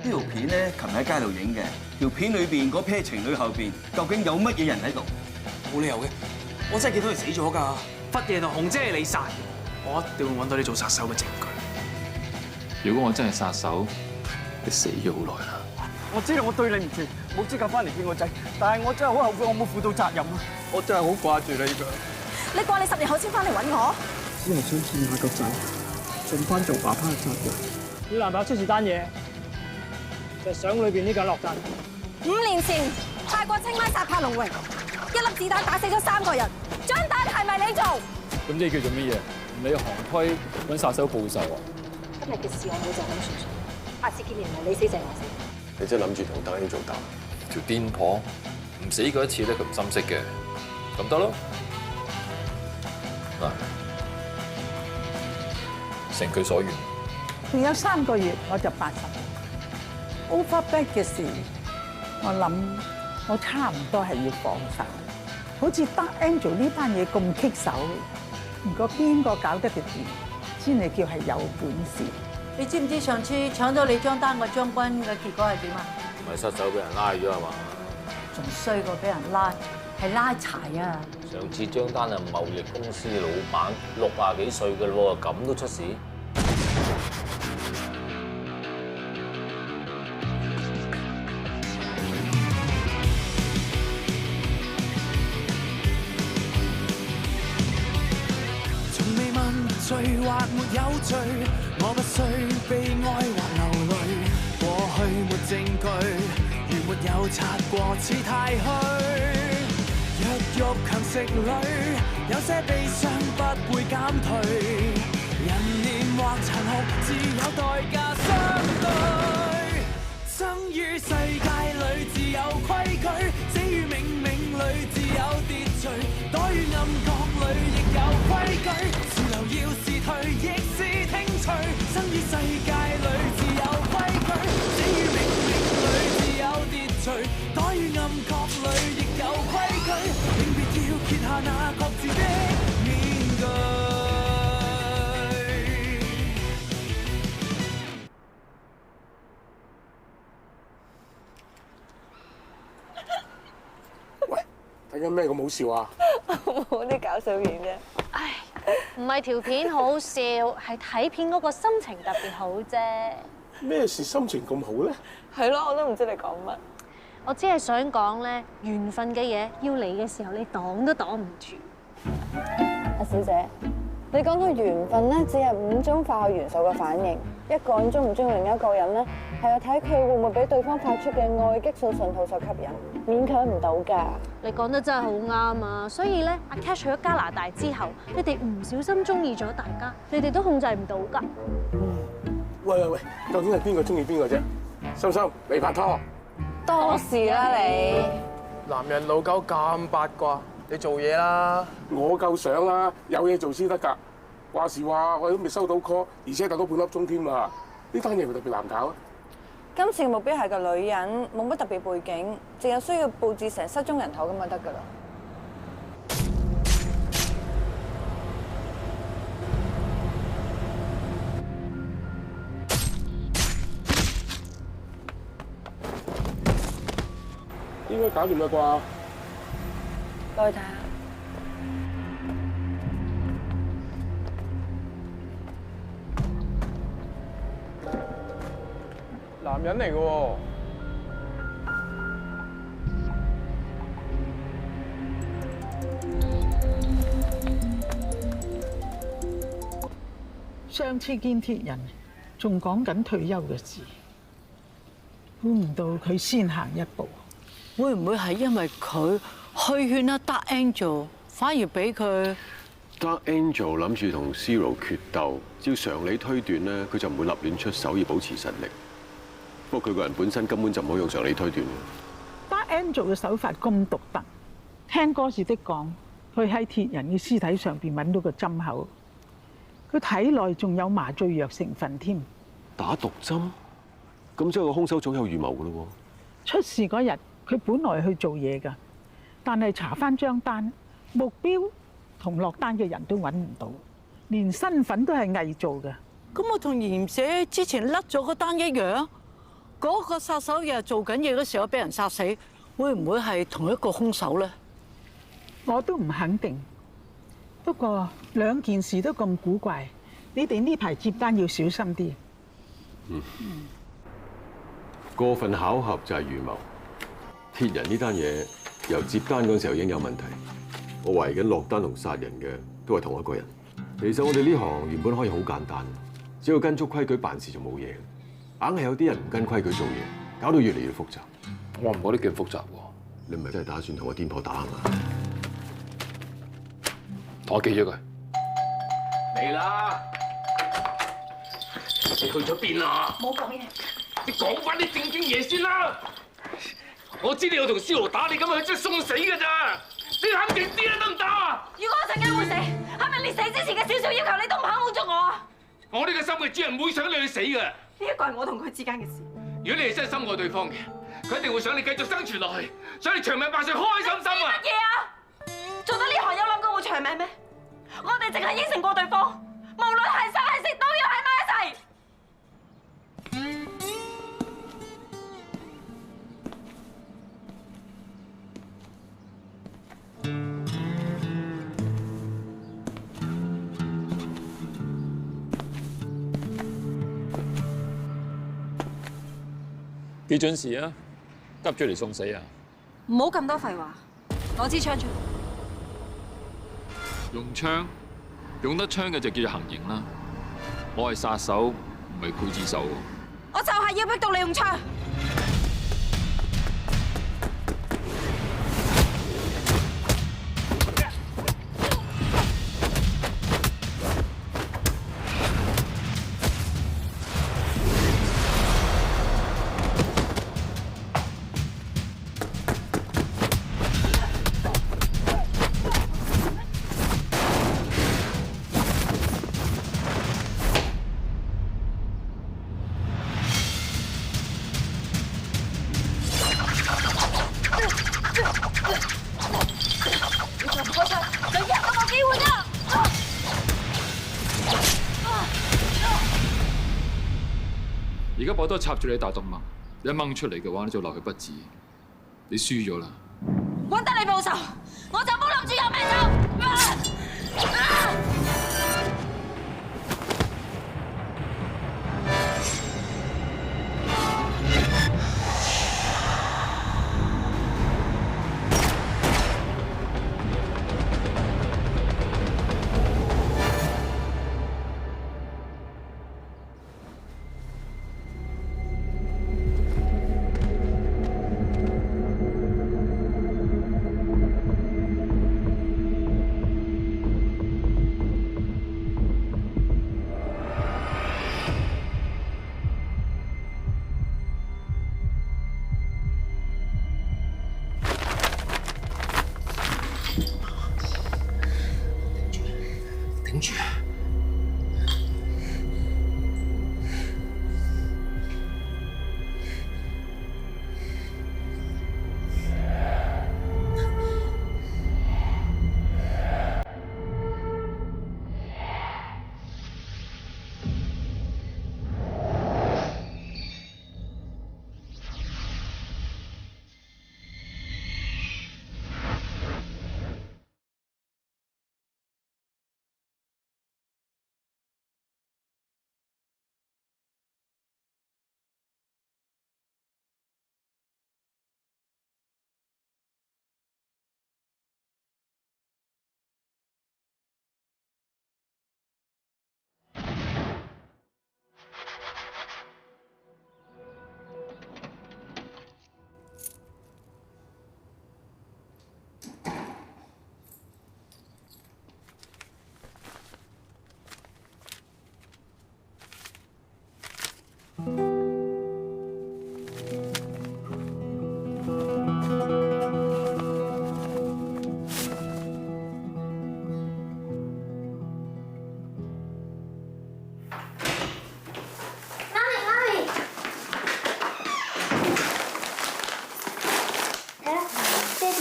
呢條片咧，琴日喺街度影嘅。條片裏邊嗰 pair 情侶後邊，究竟有乜嘢人喺度？冇理由嘅，我真係見到佢死咗㗎。忽爺同紅姐係你殺嘅，我一定會揾到你做殺手嘅證據。如果我真係殺手，你死咗好耐啦。我知道我對你唔住，冇資格翻嚟見我仔，但係我真係好後悔，我冇負到責任啊！我真係好掛住你㗎。你掛你10年後先翻嚟揾我？只係想見下個仔，盡翻做爸爸嘅責任。你男朋友出事單嘢，就係相裏邊呢個落單。 5年前泰國清邁殺拍龍榮，1粒子彈打死咗3個人，張單係咪你做？咁呢叫做乜嘢？唔理行規揾殺手報仇啊！今日嘅事我冇就咁算數，下次見面唔係你死就係我死。你真係諗住同德興做搭？條癲婆唔死過一次咧，佢唔心息嘅，咁得咯。嗱，成佢所願。仲有3個月我就80。Overback 嘅事，我諗我差唔多係要放手。好似得 Angel 呢單嘢咁棘手，如果邊個搞得佢掂，先係叫係有本事。你知唔知上次搶咗你張單個將軍嘅結果係點啊？唔係失手俾人拉咗係嘛？仲衰過俾人拉，係拉柴啊！上次張單係貿易公司老闆，60幾歲嘅咯喎，咁都出事？從未問罪或沒有罪，我不需悲哀或流淚。過去沒證據，如沒有擦過，似太虛。弱肉強食裏，有些悲傷不會減退。人念或殘酷，自有代價相對。生於世界裏自有規矩，死於冥冥裏自有秩序。躲於暗角裏亦有規矩，是留要是退亦是聽取。生於世界裏自有規矩，死於冥冥裏自有秩序。躲於暗角裏亦有規矩，永別要揭下那各自的面具。睇緊咩咁好笑啊？冇啲搞笑片啫。唉，唔係條片好笑，係睇片嗰個心情特別好啫。咩事心情咁好咧？係咯，我都唔知你講乜。我只係想講咧，緣分嘅嘢要嚟嘅時候，你擋都擋唔住。阿小姐，你講到緣分咧，只係5種化學元素嘅反應。一個人中唔中意另一個人咧，係要睇佢會唔會俾對方發出嘅愛激素信號所吸引，勉強唔到㗎。你講得真係好啱啊！所以咧，阿 Cash 去咗加拿大之後，你哋唔小心中意咗大家，你哋都控制唔到㗎。喂，究竟係邊個中意邊個啫？心心，你拍拖？多事啦你。男人老狗咁八卦，你做嘢啦！我夠想啦，有嘢做先得㗎。話時話，我都未收到 call， 而且等咗半粒鐘添啊！呢單嘢咪特別難搞啊！今次嘅目標係個女人，冇乜特別背景，淨係需要佈置成失蹤人口咁就得㗎啦。應該搞掂啦啩？落去睇下。男人嚟嘅喎。上次見鐵人，仲講緊退休嘅事，估唔到佢先行一步。會唔會係因為佢去勸阿 Dark Angel，反而俾佢Dark Angel 諗住同 Zero 決鬥，照常理推斷咧，佢就唔會立亂出手以保持實力。不過佢個人本身根本就唔好用常理推斷。Dark Angel 嘅手法咁獨特，聽歌詞的講，佢喺鐵人嘅屍體上邊揾到個針口，佢體內仲有麻醉藥成分添。打毒針？咁即係個兇手早有預謀噶咯喎！出事嗰日，佢本來去做嘢㗎，但係查翻張單，目標同落單嘅人都揾唔到，連身份都係偽造嘅。咁我同嚴姐之前甩咗嗰單一樣，嗰個殺手又係做緊嘢嗰時候俾人殺死，會唔會係同一個兇手咧？我都唔肯定。不過兩件事都咁古怪，你哋呢排接單要小心啲。過分巧合就係預謀。鐵人呢單嘢由接單嗰時候已經有問題，我懷疑緊落單同殺人嘅都係同一個人。其實我哋呢行原本可以好簡單，只要跟足規矩辦事就冇嘢。硬係有啲人唔跟規矩做嘢，搞到越嚟越複雜。我唔覺得叫複雜喎。你唔係真係打算同個癲婆打啊嘛？我記咗佢。嚟啦！你去咗邊啊？冇講嘢。你講翻啲正經嘢先啦！我知你有同司徒打，你咁樣真係送死㗎咋！你肯定啲啦，得唔得啊？如果我陣間會死，係咪連死之前嘅少少要求你都唔肯滿足我啊？我呢個心嘅主人唔會想你去死㗎。呢一個係我同佢之間嘅事。如果你係真係深愛對方嘅，佢一定會想你繼續生存落去，想你長命百歲，開開心心啊！乜嘢啊？做到呢行有諗過會長命咩？我哋淨係應承過對方，無論係生係死都要喺埋一齊。幾準時啊？急住嚟送死啊！唔好咁多廢話，攞支槍出嚟。用槍，用得槍嘅就叫做行刑啦。我係殺手，唔係劊子手。我就係要逼到你用槍。而家我都插住你大動脈，你一掹出嚟嘅話，你就流血不止。你輸咗啦！揾得你報仇，我就冇諗住有命走。頂住！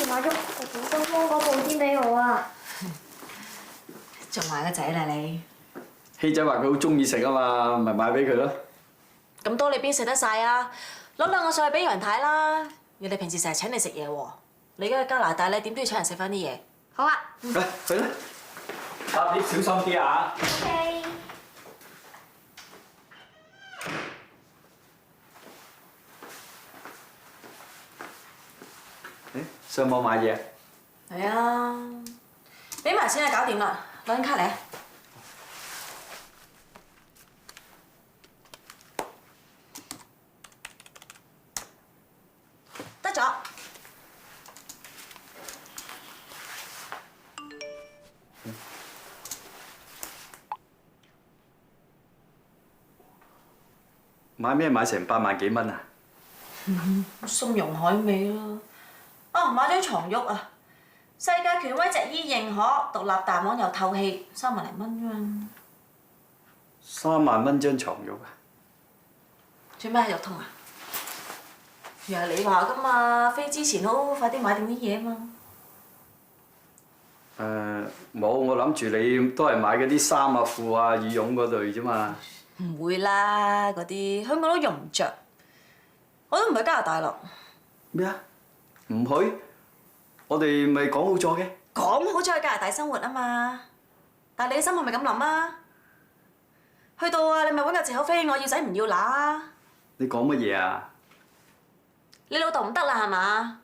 買咗個古東方嗰部先俾我啊！仲壞個仔啦你？希仔話佢好中意食啊嘛，咪買俾佢咯。咁多你邊食得晒啊？攞兩個上去俾楊太啦。人哋平時成日請你食嘢喎，你而家去加拿大咧，點都要請人食翻啲嘢。好啊。嚟去啦，搭 lift 小心啲啊。OK。上網買嘢。係啊，俾埋錢就搞掂啦，攞張卡嚟。得咗。買咩買成8萬幾蚊啊？鬆茸海味啦。哦，買張床褥啊！世界權威脊醫認可，獨立彈簧又透氣，3萬零蚊啫嘛。3萬蚊張床褥啊！做咩肉痛啊？又係你話噶嘛，飛之前好快啲買定啲嘢嘛。冇，我諗住你都係買嗰啲衫啊、褲啊、羽絨嗰類啫嘛。唔會啦，嗰啲香港都用唔着，我都唔去加拿大咯。咩啊？唔去？我哋咪講好咗嘅。講好咗去加拿大生活啊嘛，但係你嘅心係咪咁諗啊？去到啊，你咪揾個藉口飛我要仔唔要乸啊！你講乜嘢啊？你老豆唔得啦係嘛？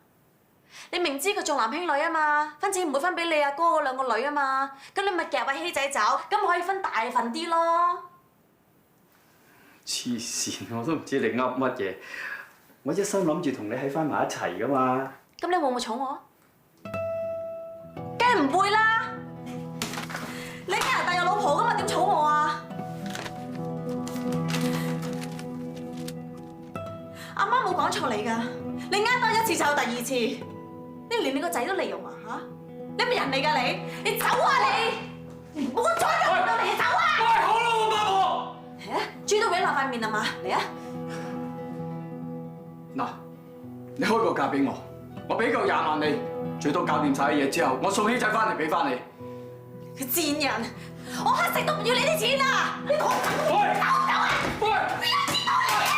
你明知佢重男輕女啊嘛，分錢唔會分俾你阿哥嗰2個女啊嘛，咁你咪夾阿希仔走，咁可以分大份啲咯。黐線，我都唔知你噏乜嘢。我一心諗住同你喺翻埋一齊噶嘛。咁你會唔會寵我？梗係唔會啦！你加拿大有老婆噶嘛，點寵我啊？阿媽冇講錯你㗎，你呃多1次就有第2次，你連你個仔都利用啊嚇！你係咪人嚟㗎你？你走啊你！唔好再咁到你走啊！喂，好啦，我八婆。係啊，豬都俾你落塊面啊嘛，嚟啊！嗱，你開個價俾我，我俾夠20萬你，最多搞掂晒啲嘢之後，我送希仔翻嚟俾翻你。佢賤人，我乞食都唔要你啲錢啊！你講走唔走啊？喂！邊有錢到你啊？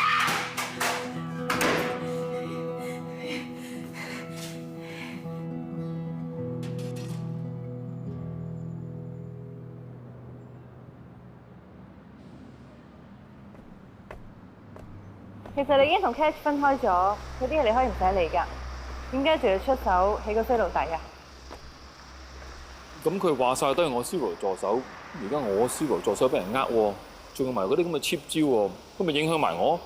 其實你已經同 Cash 分開咗，佢啲嘢你可以唔使理㗎。點解仲要出手起個衰老弟啊？咁佢話晒都係我 Zero 助手，而家我 Zero 助手俾人呃喎，仲有埋嗰啲咁嘅 cheap 招喎，咁咪影響埋我。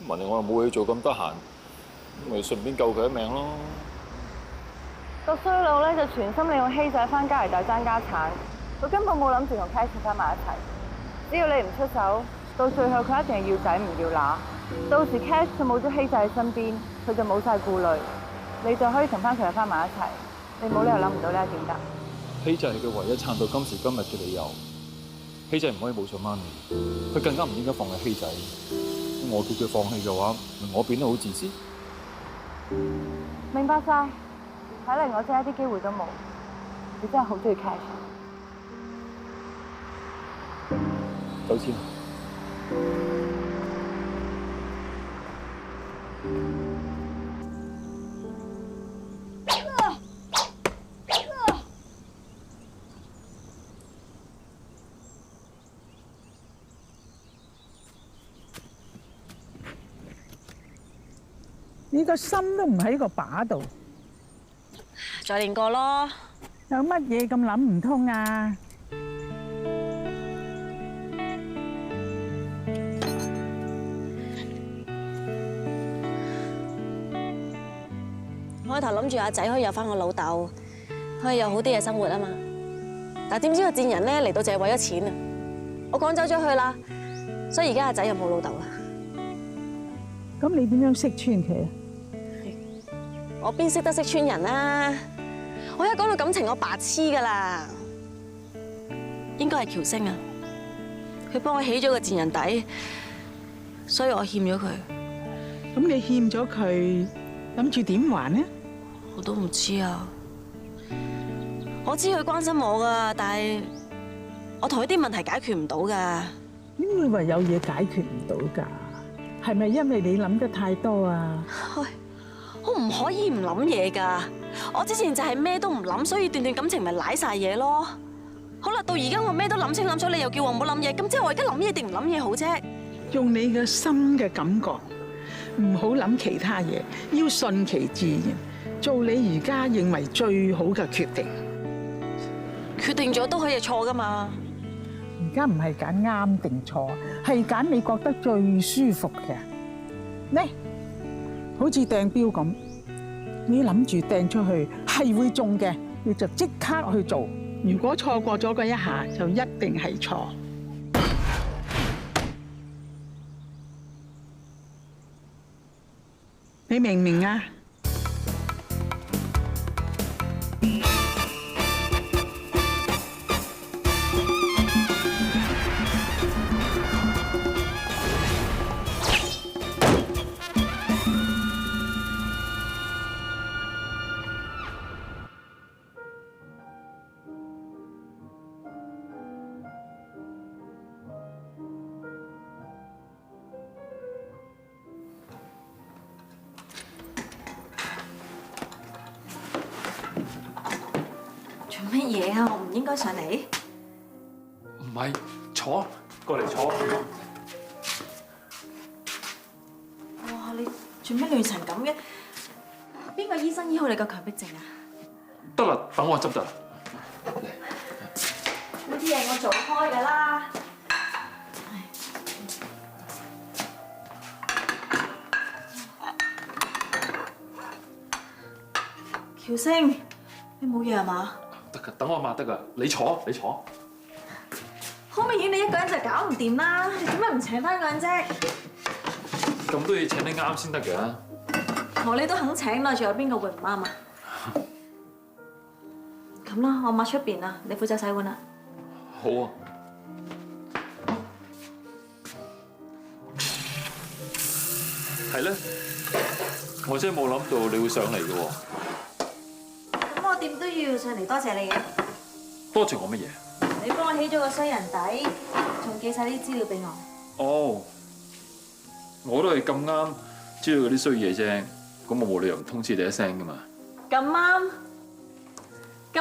問你我又冇嘢做咁得閒，咪順便救佢一命咯。個衰佬咧就全心利用希仔翻加拿大爭家產，佢根本冇諗住同 Cash 翻埋一齊。只要你唔出手，到最後佢一定係要仔唔要乸。到時 Cash 佢冇咗希仔喺身邊，佢就冇晒顧慮，你就可以同翻佢翻埋一齊。你冇理由諗唔到呢一點㗎。希仔係佢唯一撐到今時今日嘅理由。希仔唔可以冇咗媽咪，佢更加唔應該放棄希仔。我叫佢放棄嘅話，我變得好自私。明白晒，睇嚟我真係一啲機會都冇。你真係好中意 Cash。走先。你個心都唔喺個靶度，再練過咯。有乜嘢咁諗唔通啊？開頭諗住阿仔可以有翻個老豆，可以有好啲嘅生活啊嘛。但點知個賤人咧嚟到就係為咗錢啊！我趕走咗佢啦，所以而家阿仔又冇老豆啦。咁你點樣識穿佢啊？我邊識得識穿人啊！我一講到感情，我白痴噶啦。應該係喬星啊，佢幫我起咗個賤人底，所以我欠咗佢。咁你欠咗佢，諗住點還呢？我都唔知啊。我知佢關心我噶，但係我同佢啲問題解決唔到噶。點會話有嘢解決唔到㗎？係咪因為你諗得太多啊？我唔可以唔諗嘢㗎。我之前就係咩都唔諗，所以段感情咪賴晒嘢咯。好啦，到而家我咩都諗清諗楚，你又叫我唔好諗嘢，咁即係我而家諗嘢定唔諗嘢好啫？用你嘅心嘅感覺，唔好諗其他嘢，要順其自然，做你而家認為最好嘅決定。決定咗都可以錯㗎嘛。而家唔係揀啱定錯，係揀你覺得最舒服嘅。呢，好似掟標咁，你諗住掟出去係會中嘅，你就即刻去做。如果錯過咗嗰一下，就一定係錯。你明唔明啊？乜嘢啊？我唔應該上嚟。唔係，坐，過嚟坐。哇！你做咩亂成咁嘅？邊個醫生醫好你個強迫症啊？得啦，等我執得啦。呢啲嘢我做開㗎啦。喬星，你冇嘢係嘛？得㗎，等我抹得㗎。你坐，你坐。好明顯你一個人就搞唔掂啦，你做咩唔請翻個人啫？咁都要請得啱先得嘅。你都肯請啦，仲有邊個會唔啱啊？咁啦，我抹出邊啦，你負責洗碗啦。好啊。係咧，我真係冇諗到你會上嚟嘅喎。咁我點都要上嚟多謝你嘅。多謝我乜嘢？你幫我起咗個衰人底，仲寄晒啲資料俾我。哦，我都係咁啱知道嗰啲衰嘢啫，咁我冇理由唔通知你一聲噶嘛。咁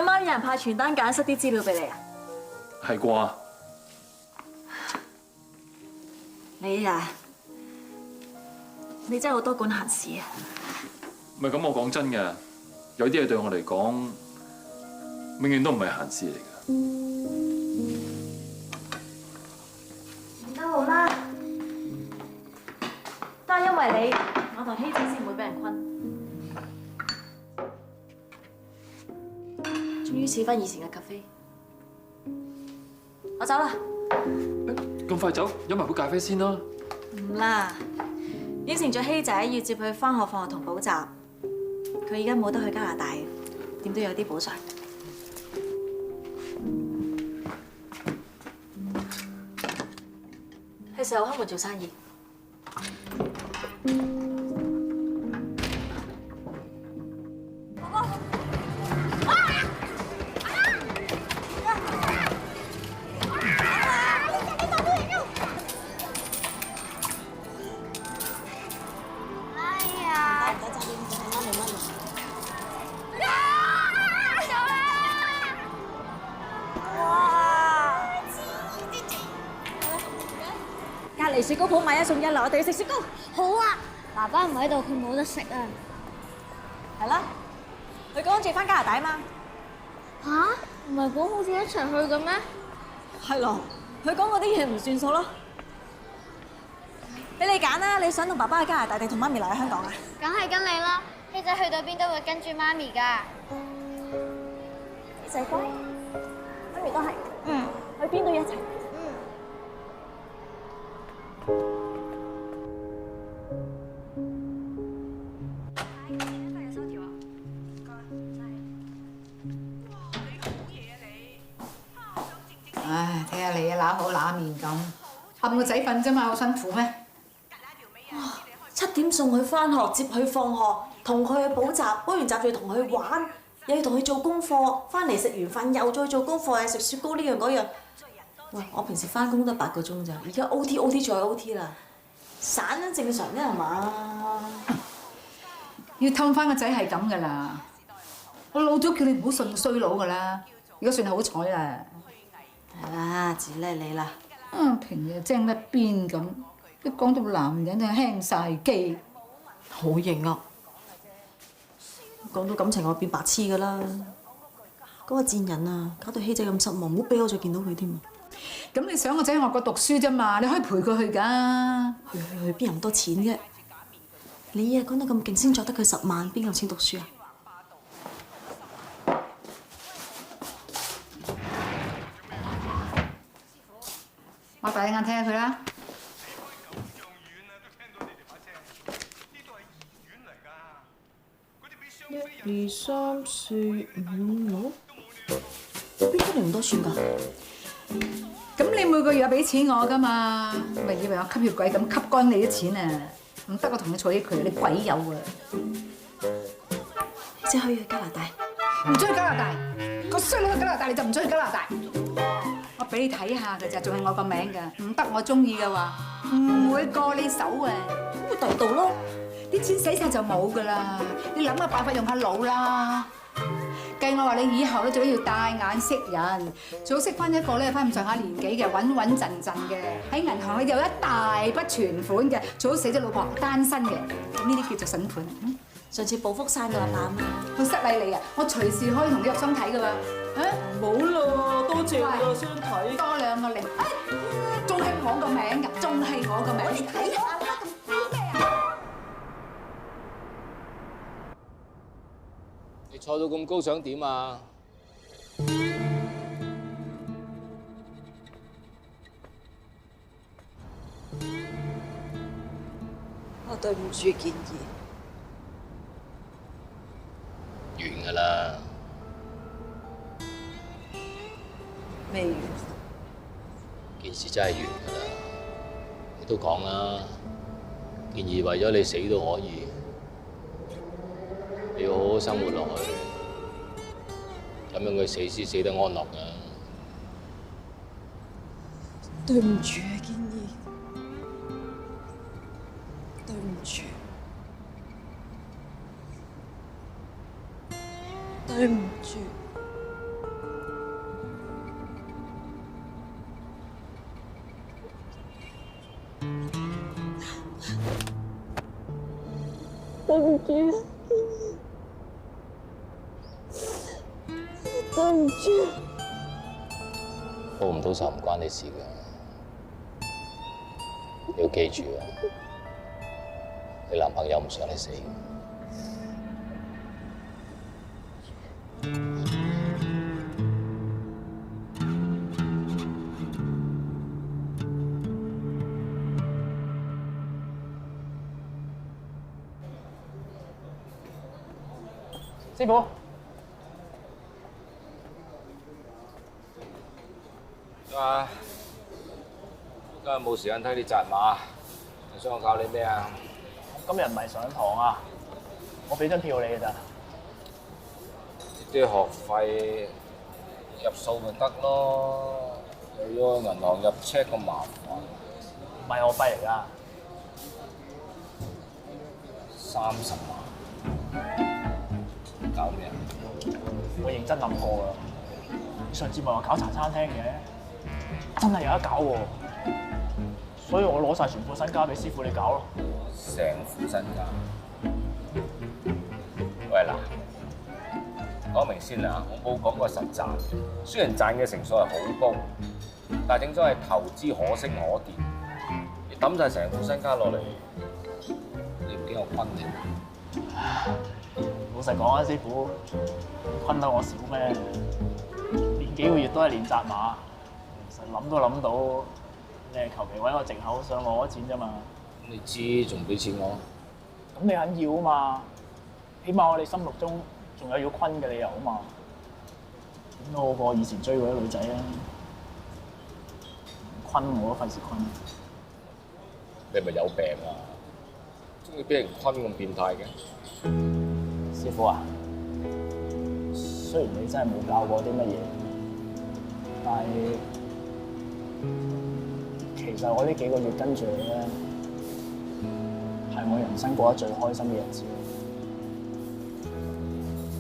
啱有人派傳單揀塞啲資料俾你啊？係啩？你真係好多管閒事啊！唔係咁，我講真嘅，有啲嘢對我嚟講，永遠都唔係閒事嚟㗎。點都好啦，都係因為你，我同希子先唔會俾人困。終於似翻以前嘅咖啡，我走啦。咁快走？飲埋杯咖啡先啦。唔啦，應承咗希仔要接佢翻學、放學同補習。佢而家冇得去加拿大，點都有啲補償。係時候開門做生意。隔離雪糕鋪買1送1啦，我哋要食雪糕。好啊，爸爸唔喺度，佢冇得食啊。係啦，佢講住翻加拿大啊嘛。吓？唔係講好似一齊去嘅咩？係咯，佢講嗰啲嘢唔算數咯。俾你揀啦，你想同爸爸去加拿大定同媽咪留喺香港啊？梗係跟你啦，希仔去到邊都會跟住媽咪㗎。希仔乖，媽咪都係。去邊都一齊。唉，睇下你啊，揦口揦面咁，氹個仔瞓啫嘛，好辛苦咩？7點送佢翻學，接佢放學，同佢去補習，補完習再同佢玩，又要同佢做功課，翻嚟食完飯又再做功課，又食雪糕呢樣嗰樣。喂，我平時翻工都8個鐘咋，而家 OT 再 OT 啦，散都正常啫係嘛？要氹翻個仔係咁噶啦。我老早叫你唔好信衰佬噶啦，而家算好彩啦。係啦，自叻你啦。平日精得邊咁，一講到男人就輕晒機。好型啊！講到感情我變白痴噶啦。嗰個賤人啊，搞到希仔咁失望，唔好俾我再見到佢添。咁你想個仔喺外國讀書啫嘛，你可以陪佢去㗎。去邊有咁多錢啫？你啊講得咁勁，先作得佢10萬，邊有錢讀書啊？擘大眼睇下佢啦。1、2、3、4、5、6，邊得嚟咁多錢㗎？咁你每個月有俾錢我㗎嘛？咪以為我吸血鬼咁吸乾你啲錢啊？唔得，我同你坐益佢，你鬼有啊！即係可以去加拿大，唔中意加拿大，個衰佬去加拿大你就唔中意加拿大。我俾你睇下㗎咋，仲係我個名㗎，唔得我中意嘅話，唔會過你手啊！咁咪第二度咯。啲錢使晒就冇㗎啦，你諗下辦法用下腦啦。計我話你以後咧最緊要帶眼識人，最好識翻一個咧翻咁上下年紀嘅穩穩陣陣嘅，喺銀行咧有一大筆存款嘅，最好死咗老婆單身嘅，咁呢啲叫做筍盤。上次報福山嘅阿爸嘛，好失禮你啊！我隨時可以同你入相睇㗎喎。冇啦，多謝你啊，相睇。多2個零，仲係我個名㗎，仲係我個名。你睇下啦，咁咩啊？你坐到咁高想點啊？我對唔住建議。完㗎啦。未完。件事真係完㗎啦。你都講啦，建議為咗你死都可以。你要好好生活落去，咁樣佢死先死得安樂㗎。對唔住啊，建議，對唔住，對唔住。對唔住。對唔住，報唔到仇唔關你事㗎，你要記住啊！你男朋友唔想你死。師傅。啊！今日冇時間睇你紮馬，你想我教你咩啊？今日唔係上堂啊，我俾張票你㗎咋。啲學費入數咪得咯，又要去銀行入 check 咁麻煩。唔係我費嚟㗎。30萬，搞咩啊？我認真諗過啦，上次咪話搞茶餐廳嘅。真係有得搞喎，所以我攞晒全副身家俾師傅你搞咯。成副身家？喂嗱，講明先啊，我冇講過實賺嘅，雖然賺嘅成數係好高，但係正所謂投資可升可跌，你抌晒成副身家落嚟，你唔驚我昆你？老實講啊，師傅，昆得我少咩？練幾個月都係練紮馬。諗都諗到，你係求其揾個藉口想攞錢啫嘛。咁你知仲俾錢我？咁你肯要啊嘛？起碼我哋心目中仲有要昆嘅理由啊嘛。咁都好過以前追嗰啲女仔啊。昆我都費事昆。你係咪有病啊？中意俾人昆咁變態嘅？師傅啊，雖然你真係冇教過啲乜嘢，但係其實我呢幾個月跟住你咧，係我人生過得最開心嘅日子。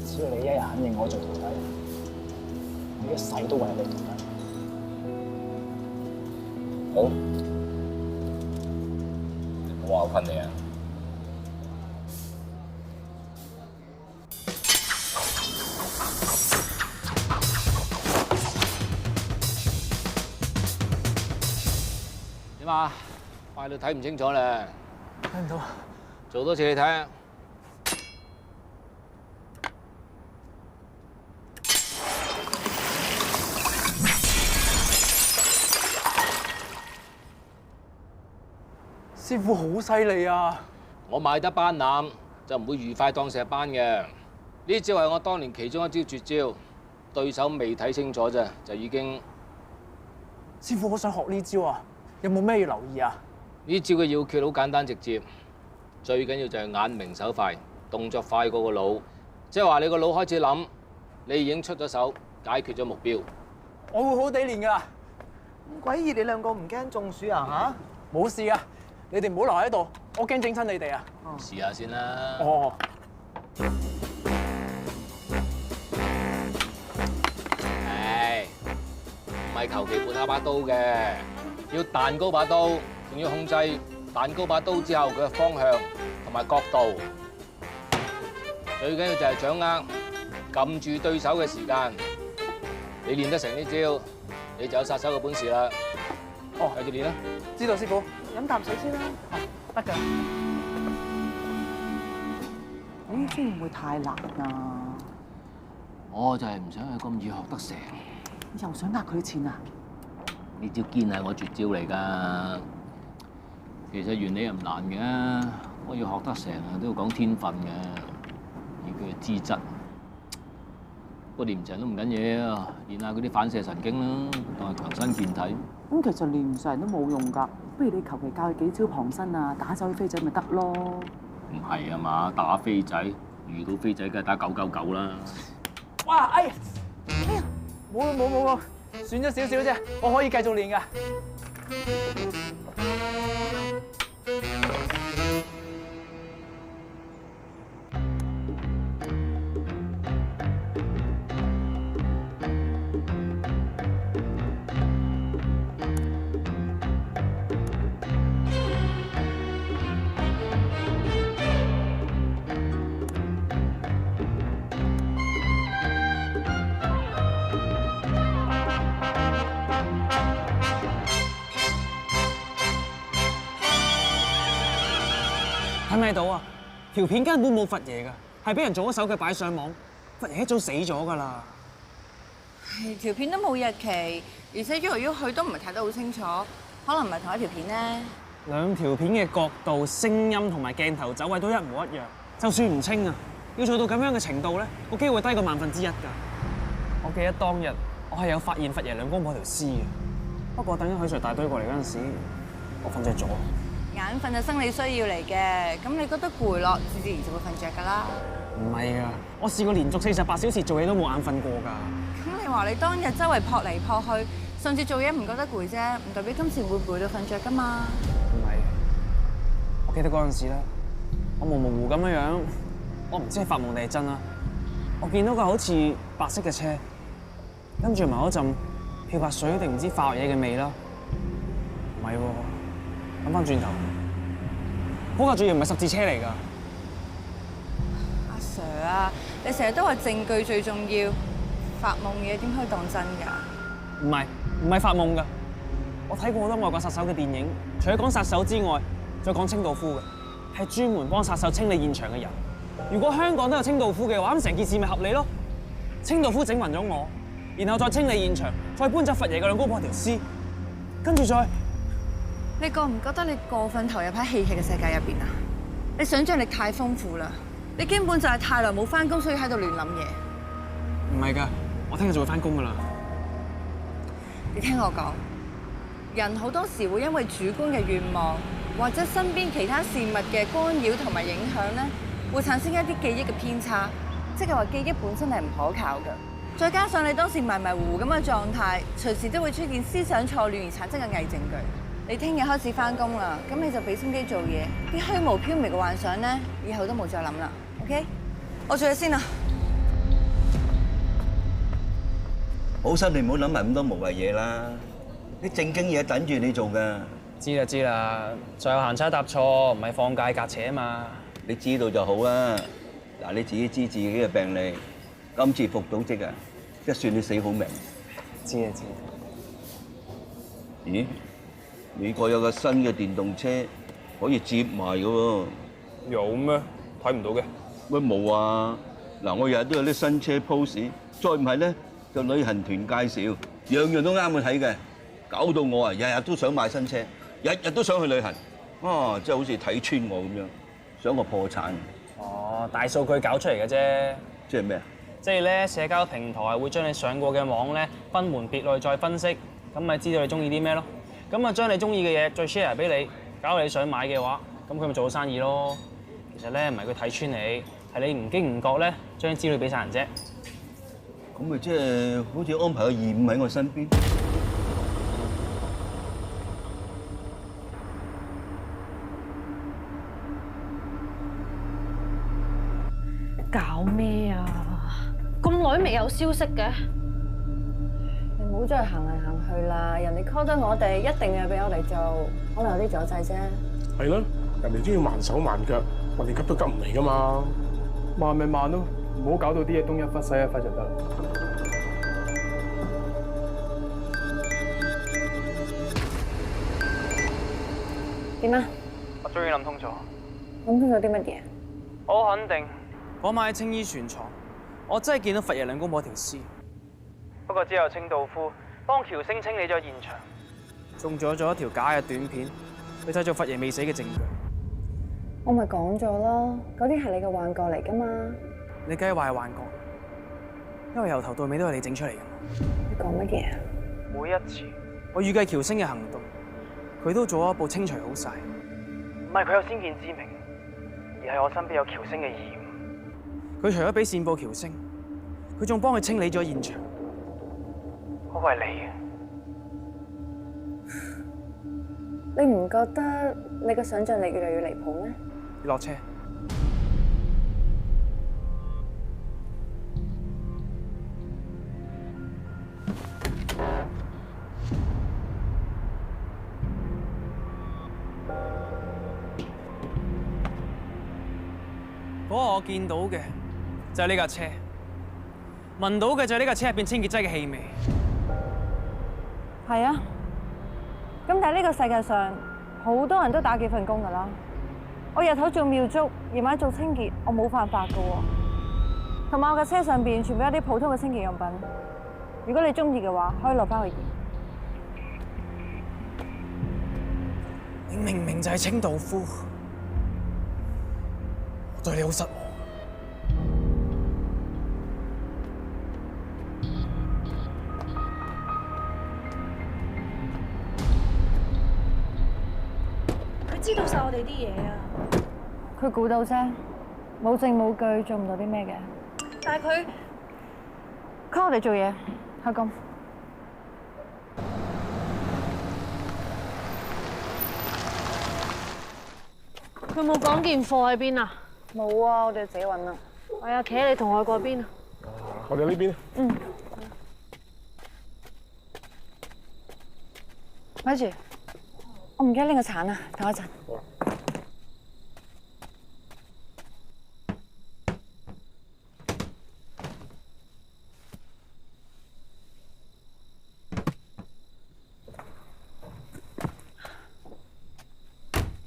只要你一日肯認我做徒弟，我一世都為你徒弟。好，你唔好話我昆你啊！點啊？快到睇唔清楚咧！睇唔到，做多次你睇啊！師傅好犀利啊！我買得班腩就唔會愉快當石斑嘅。呢招係我當年其中一招絕招，對手未睇清楚啫，就已經。師傅好想學呢招啊！有冇咩要留意啊？呢招嘅要訣好簡單直接，最緊要就係眼明手快，動作快過個腦。即係話你個腦開始諗，你已經出咗手，解決咗目標。我會好地練㗎啦。咁鬼熱，你兩個唔驚中暑啊？嚇！冇事啊！你哋唔好留喺度，我驚整親你哋啊！試下先啦。哦。唉，唔係求其撥下把刀嘅，要彈高把刀，仲要控制彈高把刀之後佢嘅方向同埋角度。最緊要就係掌握撳住對手嘅時間。你練得成呢招，你就有殺手嘅本事啦。哦，繼續練啦。知道師傅。飲啖水先啦。得㗎。呢招唔會太難啊？我就係唔想佢咁易學得成。又想呃佢錢啊？呢招堅係我絕招嚟㗎。其實原理又唔難嘅，我要學得成啊都要講天分嘅，而佢嘅資質。不過練唔成都唔緊要，練下嗰啲反射神經啦，當係強身健體。咁其實練唔成都冇用㗎，不如你求其教佢幾招旁身啊，打走啲飛仔咪得咯。唔係啊嘛，打飛仔，遇到飛仔梗係打999啦。哇！哎呀，冇，損咗少少啫，我可以繼續練㗎。睇唔睇到啊？條片根本冇佛爺㗎，係俾人做咗手腳擺上網，佛爺一早死咗㗎啦。條片都冇日期，而且喐嚟喐去都唔係睇得好清楚，可能唔係同一條片咧。兩條片嘅角度、聲音同埋鏡頭走位都一模一樣，就算唔清啊，要做到咁樣嘅程度咧，個機會低過1/1000㗎。我記得當日我係有發現佛爺兩公婆條屍嘅，不過等緊許 Sir 大隊過嚟嗰陣時，我瞓着咗。眼瞓係生理需要嚟嘅，咁你覺得攰咯，自然就會瞓着㗎啦。唔係啊，我試過連續48小時做嘢都冇眼瞓過㗎。咁你話你當日周圍撲嚟撲去，甚至做嘢唔覺得攰啫，唔代表今次會攰到瞓着㗎嘛。唔係，我記得嗰陣時咧，我模模糊咁樣，我唔知係發夢定係真啦。我見到個好似白色嘅車，跟住埋嗰陣漂白水定唔知化學嘢嘅味啦。唔係喎。諗翻轉頭，嗰架仲要唔係十字車嚟㗎？阿 Sir 啊，你成日都話證據最重要，發夢嘅嘢點可以當真㗎？唔係發夢㗎。我睇過好多外國殺手嘅電影，除咗講殺手之外，再講清道夫嘅，係專門幫殺手清理現場嘅人。如果香港都有清道夫嘅話，咁成件事咪合理咯？清道夫整暈咗我，然後再清理現場，再搬走佛爺嘅兩公婆條屍，跟住再。你覺唔覺得你過分投入喺戲劇嘅世界入邊啊？你想像力太豐富啦！你根本就係太耐冇翻工，所以喺度亂諗嘢。唔係㗎，我聽日就會翻工㗎啦。你聽我講，人好多時會因為主觀嘅願望，或者身邊其他事物嘅干擾同埋影響咧，會產生一啲記憶嘅偏差，即係話記憶本身係唔可靠㗎。再加上你當時迷迷糊糊咁嘅狀態，隨時都會出現思想錯亂而產生嘅偽證據。你聽日開始翻工啦，咁你就俾心機做嘢，啲虛無縹緲嘅幻想咧，以後都冇再諗啦。OK， 我做嘢先啦。好心你唔好諗埋咁多無謂嘢啦，啲正經嘢等住你做㗎。知啦知啦，就有行差踏錯，唔係放假隔斜啊嘛。你知道就好啦。嗱，你自己知自己嘅病歷，今次復到職啊，一算你死好命。知啊知。咦？美國有個新嘅電動車可以接埋㗎喎。有咩？睇唔到嘅。乜冇啊？嗱，我日日都有啲新車 post， 再唔係咧就旅行團介紹，樣樣都啱佢睇嘅，搞到我啊日日都想買新車，日日都想去旅行，啊，即係好似睇穿我咁樣，想我破產。哦，大數據搞出嚟嘅啫。即係咩啊？即係咧，社交平台會將你上過嘅網咧分門別類再分析，咁咪知道你中意啲咩咯。咁啊，將你中意嘅嘢再 share 俾你，搞到你想買嘅話，咁佢咪做到生意咯。其實咧唔係佢睇穿你，係你唔經唔覺咧將啲資料俾晒人啫。咁咪即係好似安排個義務喺我身邊。搞咩啊？咁耐未有消息嘅？你唔好再行嚟行去啦，人哋 call 得我哋，一定要俾我哋做，可能有啲阻滯啫。係咯，人哋都要慢手慢腳，我哋急都急唔嚟噶嘛。慢咪慢咯，唔好搞到啲嘢東一忽西一忽就得啦。點啊？我終於諗通咗。諗通咗啲乜嘢？我好肯定，嗰晚喺青衣船廠，我真係見到佛爺兩公婆條屍。不過之後清道夫幫喬星清理咗現場，仲做咗一條假嘅短片，去製造佛爺未死嘅證據。我咪講咗咯，嗰啲係你嘅幻覺嚟㗎嘛。你梗係話係幻覺，因為由頭到尾都係你整出嚟嘅。你講乜嘢啊？每一次我預計喬星嘅行動，佢都做咗一步清除好晒。唔係佢有先見之明，而係我身邊有喬星嘅義務。佢除咗俾線報喬星，佢仲幫佢清理咗現場。嗰個係你嘅。你唔覺得你嘅想像力越嚟越離譜咩？你落車。嗰個我見到嘅就係呢架車，聞到嘅就係呢架車入邊清潔劑嘅氣味。係啊。咁但係呢個世界上好多人都打幾份工㗎啦。我日頭做廟祝，夜晚做清潔，我冇犯法㗎喎。同埋我嘅車上邊全部有啲普通嘅清潔用品。如果你中意嘅話，可以落翻去驗。你明明就係清道夫，我對你好失望。知道晒我哋啲嘢啊！佢估到啫，冇證冇據，做唔到啲咩嘅。但係佢 call 我哋做嘢，開工。佢冇講件貨喺邊啊？冇啊，我哋自己揾啦。係啊，企喺你同我嗰邊啊。我哋呢邊。嗯。咪住。我唔記得拎個鏟啊，等我一陣。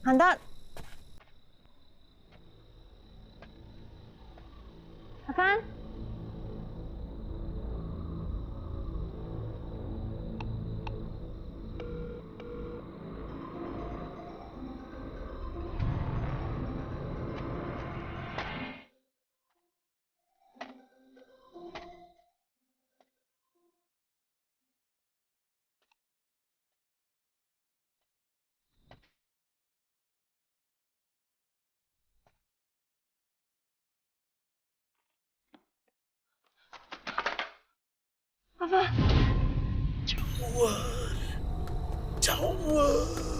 行得。阿芬。阿芬，走啊！走啊！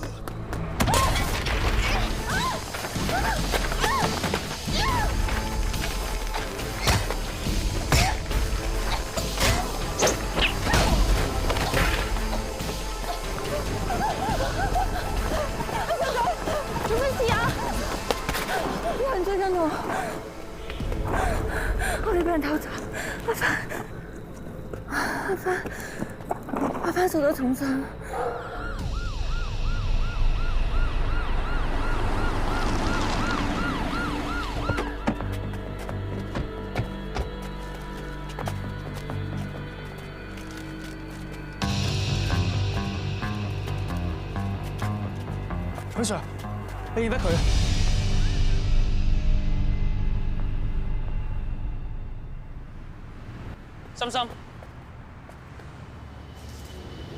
親喎！我哋俾人偷襲，阿芬受到重傷。許 Sir， 你認得佢？心心，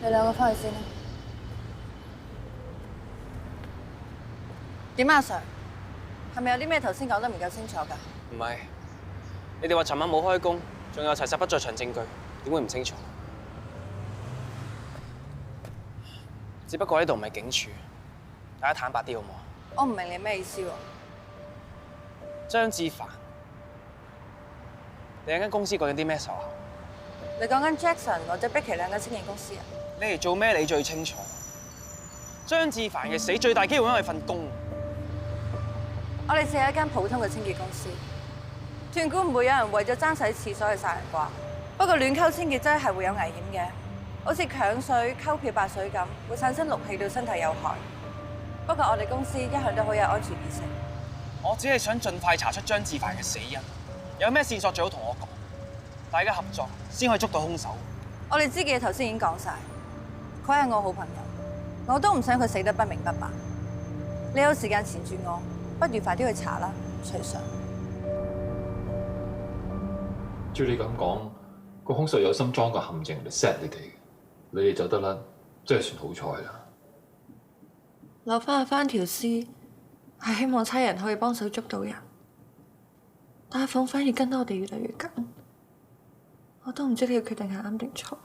你兩個翻去先啦。點啊，Sir？ 係咪有啲咩頭先講得唔夠清楚㗎？唔係，你哋話尋晚冇開工，仲有齊晒不在場證據，點會唔清楚？只不過呢度唔係警署，大家坦白啲好唔好？我唔明你咩意思喎？張志凡，你喺間公司過緊啲咩仇口？你講緊 Jackson 或者 Becky 兩間清潔公司啊？你嚟做咩？你最清楚。張志凡嘅死最大機會因為份工。我哋只係一間普通嘅清潔公司，斷估唔會有人為咗爭洗廁所去殺人啩。不過亂溝清潔劑係會有危險嘅，好似強水、溝漂白水咁，會產生氯氣對身體有害。不過我哋公司一向都好有安全意識。我只係想盡快查出張志凡嘅死因，有咩線索最好同我講，大家合作先可以捉到兇手。我哋知嘅嘢頭先已經講晒，佢係我好朋友，我都唔想佢死得不明不白。你有時間纏住我，不如快啲去查啦，徐 Sir。照你咁講，個兇手有心裝個陷阱嚟 set 你哋，你哋走得甩，真係算好彩啦。留翻阿番條屍，係希望差人可以幫手捉到人，但阿鳳反而跟得我哋越嚟越緊，我都唔知呢個決定係啱定錯。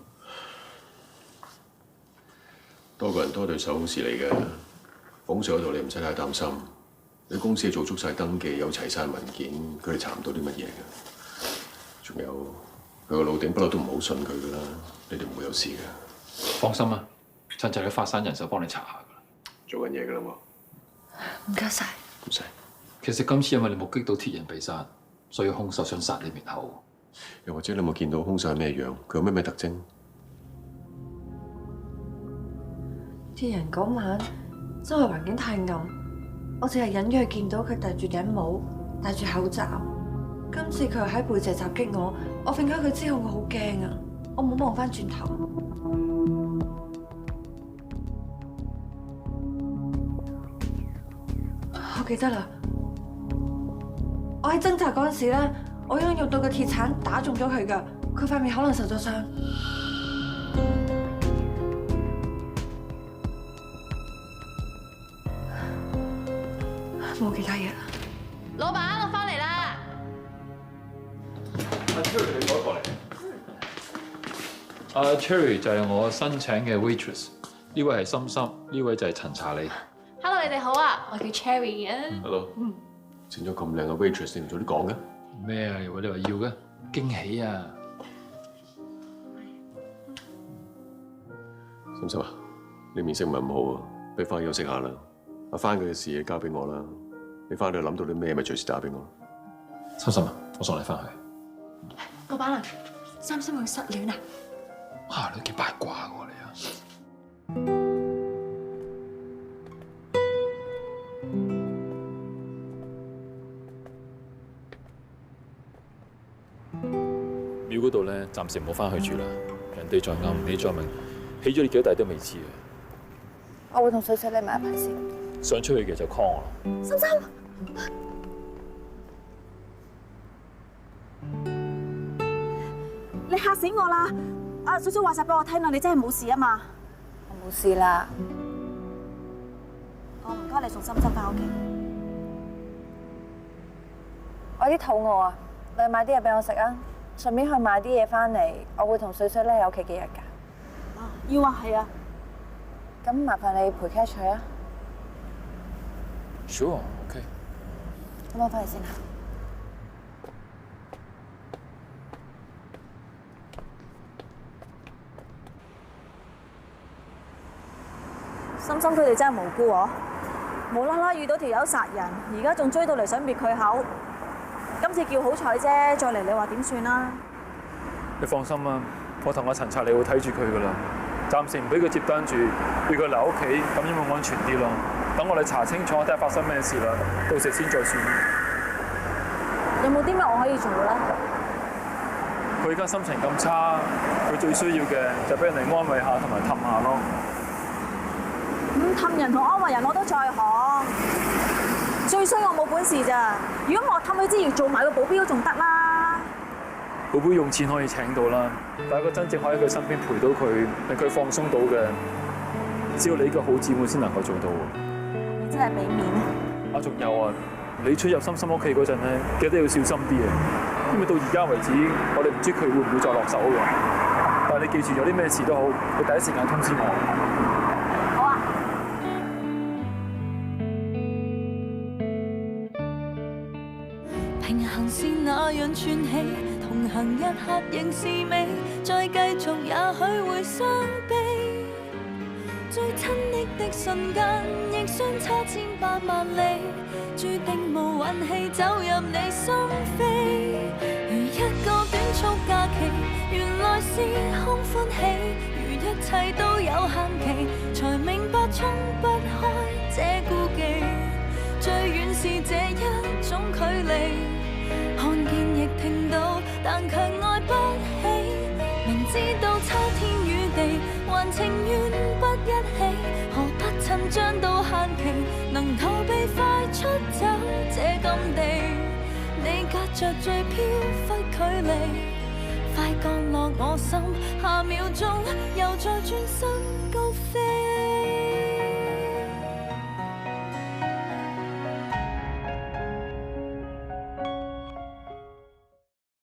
多個人多對手好事嚟嘅，鳳 Sir 嗰度你唔使太擔心。你公司做足晒登記，有齊晒文件，佢哋查唔到啲乜嘢嘅。仲有佢個老頂不嬲都唔好信佢噶啦，你哋唔會有事嘅。放心啊，趁就喺發散人手幫你查下噶啦。做緊嘢噶啦喎。唔該晒。唔使。其實今次因為你目擊到鐵人被殺，所以兇手想殺你滅口。又或者你有冇見到兇手係咩樣？佢有咩特徵？鐵人嗰晚周圍環境太暗，我淨係隱約見到佢戴住頂帽、戴住口罩。今次佢又喺背脊襲擊我，我揈開佢之後，我好驚啊！我冇望翻轉頭。我記得啦，我喺掙扎嗰陣時咧，我應該用到個鐵鏟打中咗佢㗎，佢塊面可能受咗傷。冇其他嘢啦。老闆，我翻嚟啦。阿 Cherry， 你過嚟。阿 Cherry 就係我新請嘅 waitress， 呢位係心心，呢位就係陳查理。Hello， 你哋好啊，我叫 Cherry 啊。Hello。整咗咁靚嘅 waitress， 你唔早啲講嘅？咩啊？你話要嘅驚喜啊！心心啊，你面色唔係咁好啊，不如翻去休息下啦。阿番佢嘅事嘢交俾我啦，你翻去諗到啲咩咪隨時打俾我。心心啊，我送你翻去。老闆啊，三心會失戀啊？啊，你幾八卦喎你啊！廟嗰度咧，暫時唔好翻去住啦。人哋再暗，你再問，起咗你幾多弟都未知啊！我會同水水匿埋一排先。想出去嘅就 call 我。心心，你嚇死我啦！阿水水話晒俾我聽啦，你真係冇事啊嘛？我冇事啦。我唔該你送心心翻屋企。我啲肚餓啊，你去買啲嘢俾我食啊！順便去買啲嘢翻嚟，我會同水水匿喺屋企幾日㗎。要啊，係啊。咁麻煩你陪 Catch 佢啊。Sure，OK。咁我翻去先啦。心心佢哋真係無辜喎，無啦啦遇到條友殺人，而家仲追到嚟想滅佢口。今次叫好彩啫，再嚟你話點算啦？你放心啦，我同阿陳察理會睇住佢噶啦，暫時唔俾佢接單住，俾佢留屋企，咁樣會安全啲咯。等我哋查清楚睇下發生咩事啦，到時先再算。有冇啲咩我可以做咧？佢而家心情咁差，佢最需要嘅就俾人嚟安慰下同埋氹下咯。氹人同安慰人我都在行，最衰我冇本事咋。如果我氹佢之餘做埋個保鏢都仲得啦。保鏢用錢可以請到啦，但係個真正可以喺佢身邊陪到佢，令佢放鬆到嘅，只有你呢個好姊妹先能夠做到。你真係俾面啊！仲有啊，你出入心心屋企嗰陣咧，記得要小心啲啊！因為到而家為止，我哋唔知佢會唔會再落手㗎。但係你記住，有啲咩事都好，你第一時間通知我。好啊。平衡是那樣串起，同行一刻仍是美，再繼續也許會傷悲。最親昵的瞬間，亦相差千百萬里，注定無運氣走入你心扉。如一個短促假期，原來是空歡喜。如一切都有限期，才明白衝不開這顧忌。最遠是這一種距離，看見亦聽到，但卻愛不起。明知道差天與地，還情願不一起。何不趁將到限期，能逃避快出走這禁地？你隔着最飄忽距離，快降落我心，下秒鐘又再轉身高飛。